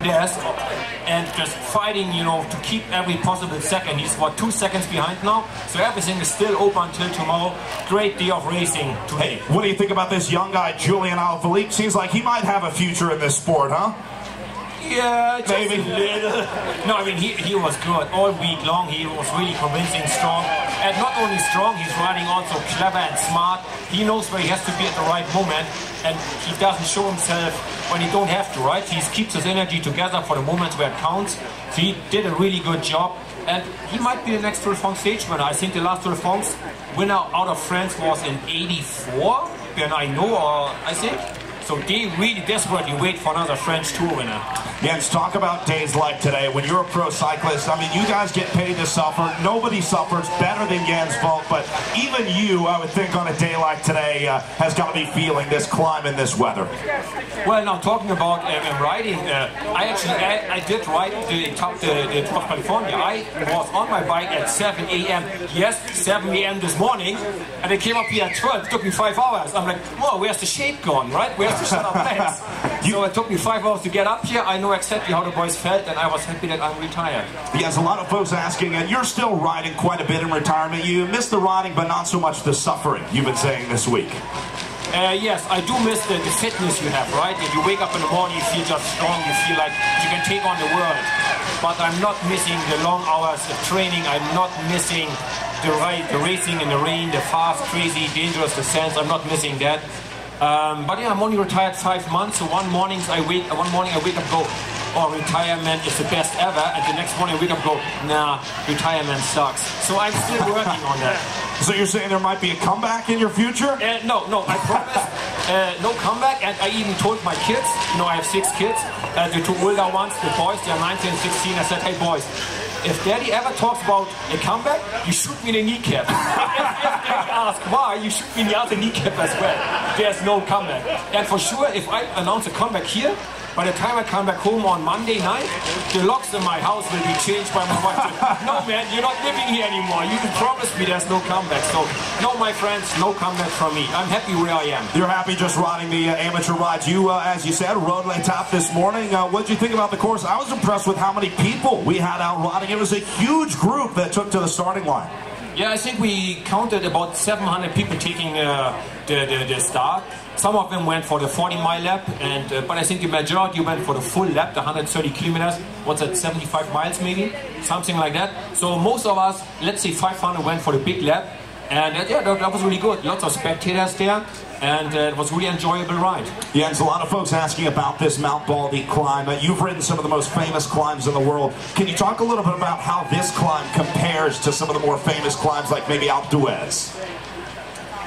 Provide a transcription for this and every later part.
desk and just fighting, you know, to keep every possible second. He's what, 2 seconds behind now, so everything is still open until tomorrow. Great day of racing today. Hey, what do you think about this young guy, Julian Alaphilippe? Seems like he might have a future in this sport, huh? Yeah, just maybe a little. No, I mean, he was good all week long. He was really convincing, strong. And not only strong, he's riding also clever and smart. He knows where he has to be at the right moment. And he doesn't show himself when he don't have to, right? He keeps his energy together for the moments where it counts. So he did a really good job. And he might be the next Tour de France stage winner. I think the last Tour de France winner out of France was in '84, and I know, I think. So they really desperately wait for another French Tour winner. Jens, talk about days like today. When you're a pro cyclist, I mean, you guys get paid to suffer. Nobody suffers better than Jens Voigt, but even you, I would think, on a day like today, has got to be feeling this climb in this weather. Well, now talking about riding, I did ride the Tour of California. I was on my bike at 7 a.m. Yes, 7 a.m. this morning, and I came up here at 12. It took me 5 hours. I'm like, whoa, where's the shape gone, right? Where's the shut up legs? So it took me 5 hours to get up here. I know exactly how the boys felt, and I was happy that I'm retired. Yes, a lot of folks asking, and you're still riding quite a bit in retirement. You miss the riding, but not so much the suffering, you've been saying this week. Yes, I do miss the fitness you have, right? If you wake up in the morning, you feel just strong, you feel like you can take on the world. But I'm not missing the long hours of training. I'm not missing the racing in the rain, the fast, crazy, dangerous descents. I'm not missing that. But yeah, I'm only retired 5 months, so one morning I wake up, go, oh, retirement is the best ever, and the next morning I wake up, go, nah, retirement sucks. So I'm still working on that. So you're saying there might be a comeback in your future? No, I promise, no comeback, and I even told my kids, you know, I have 6 kids, the 2 older ones, the boys, they're 19 and 16, I said, hey boys, if Daddy ever talks about a comeback, you shoot me in the kneecap. if they ask why, you shoot me in the other kneecap as well. There's no comeback. And for sure, if I announce a comeback here, by the time I come back home on Monday night, the locks in my house will be changed by my wife. No man, you're not living here anymore. You promised me there's no comeback. So, no my friends, no comeback from me. I'm happy where I am. You're happy just riding the amateur rides. You, as you said, rode Le Top this morning. What did you think about the course? I was impressed with how many people we had out riding. It was a huge group that took to the starting line. Yeah, I think we counted about 700 people taking the start. Some of them went for the 40-mile lap, and but I think the majority went for the full lap, the 130 kilometers. What's that, 75 miles maybe? Something like that. So most of us, let's say 500, went for the big lap. And yeah, that was really good. Lots of spectators there, and it was really enjoyable ride. Yeah, there's a lot of folks asking about this Mount Baldy climb. You've ridden some of the most famous climbs in the world. Can you talk a little bit about how this climb compares to some of the more famous climbs like maybe Alpe d'Huez?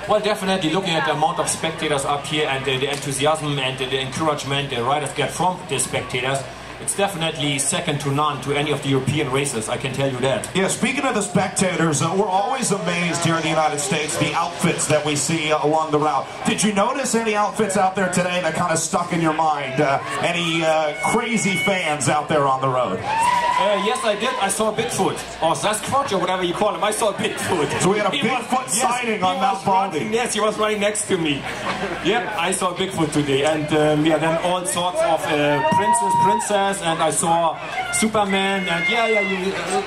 Well, definitely looking at the amount of spectators up here and the enthusiasm and the encouragement the riders get from the spectators, it's definitely second to none to any of the European races, I can tell you that. Yeah, speaking of the spectators, we're always amazed here in the United States, the outfits that we see along the route. Did you notice any outfits out there today that kind of stuck in your mind? Any crazy fans out there on the road? Yes, I did. I saw Bigfoot, or Sasquatch, or whatever you call him. I saw Bigfoot. So we had a Bigfoot sighting on Mount Baldy. Yes, he was right next to me. Yep, I saw Bigfoot today. And yeah, then all sorts of princess, and I saw Superman, and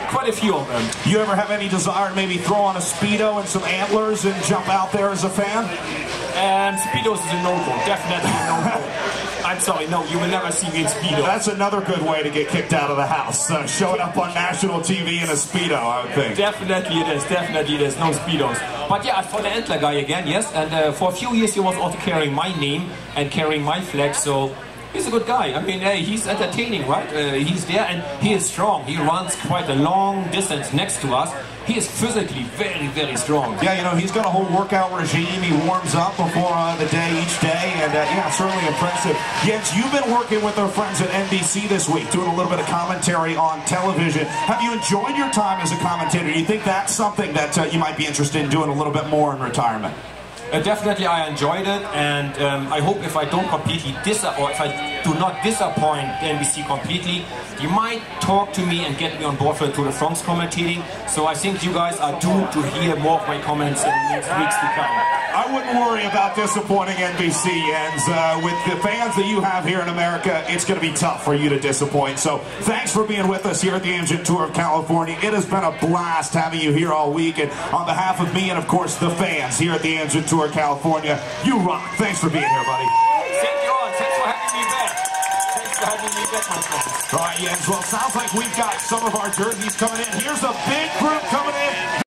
quite a few of them. You ever have any desire to maybe throw on a Speedo and some antlers and jump out there as a fan? Speedos is a no-go. Definitely a no-go. I'm sorry, no, you will never see me in Speedo. That's another good way to get kicked out of the house. Showing up on national TV in a Speedo, I would think. Definitely it is, no Speedos. But yeah, I saw the antler guy again, yes, and for a few years he was also carrying my name and carrying my flag, so he's a good guy. I mean, hey, he's entertaining, right? He's there and he is strong. He runs quite a long distance next to us. He is physically very, very strong. Yeah, you know, he's got a whole workout regime. He warms up before the day each day, and yeah, certainly impressive. Jens, you've been working with our friends at NBC this week, doing a little bit of commentary on television. Have you enjoyed your time as a commentator? Do you think that's something that you might be interested in doing a little bit more in retirement? Definitely, I enjoyed it, and I hope if I don't completely if I do not disappoint NBC completely, you might talk to me and get me on board for the Tour de France commentating. So I think you guys are doomed to hear more of my comments in the next weeks to come. I wouldn't worry about disappointing NBC, and with the fans that you have here in America, it's going to be tough for you to disappoint. So thanks for being with us here at the Amgen Tour of California. It has been a blast having you here all week, and on behalf of me and, of course, the fans here at the Amgen Tour of California, you rock. Thanks for being here, buddy. Thank you all. Thanks for having me back. Thanks for having me back, my friends. All right, Jens, well, it sounds like we've got some of our jerseys coming in. Here's a big group coming in.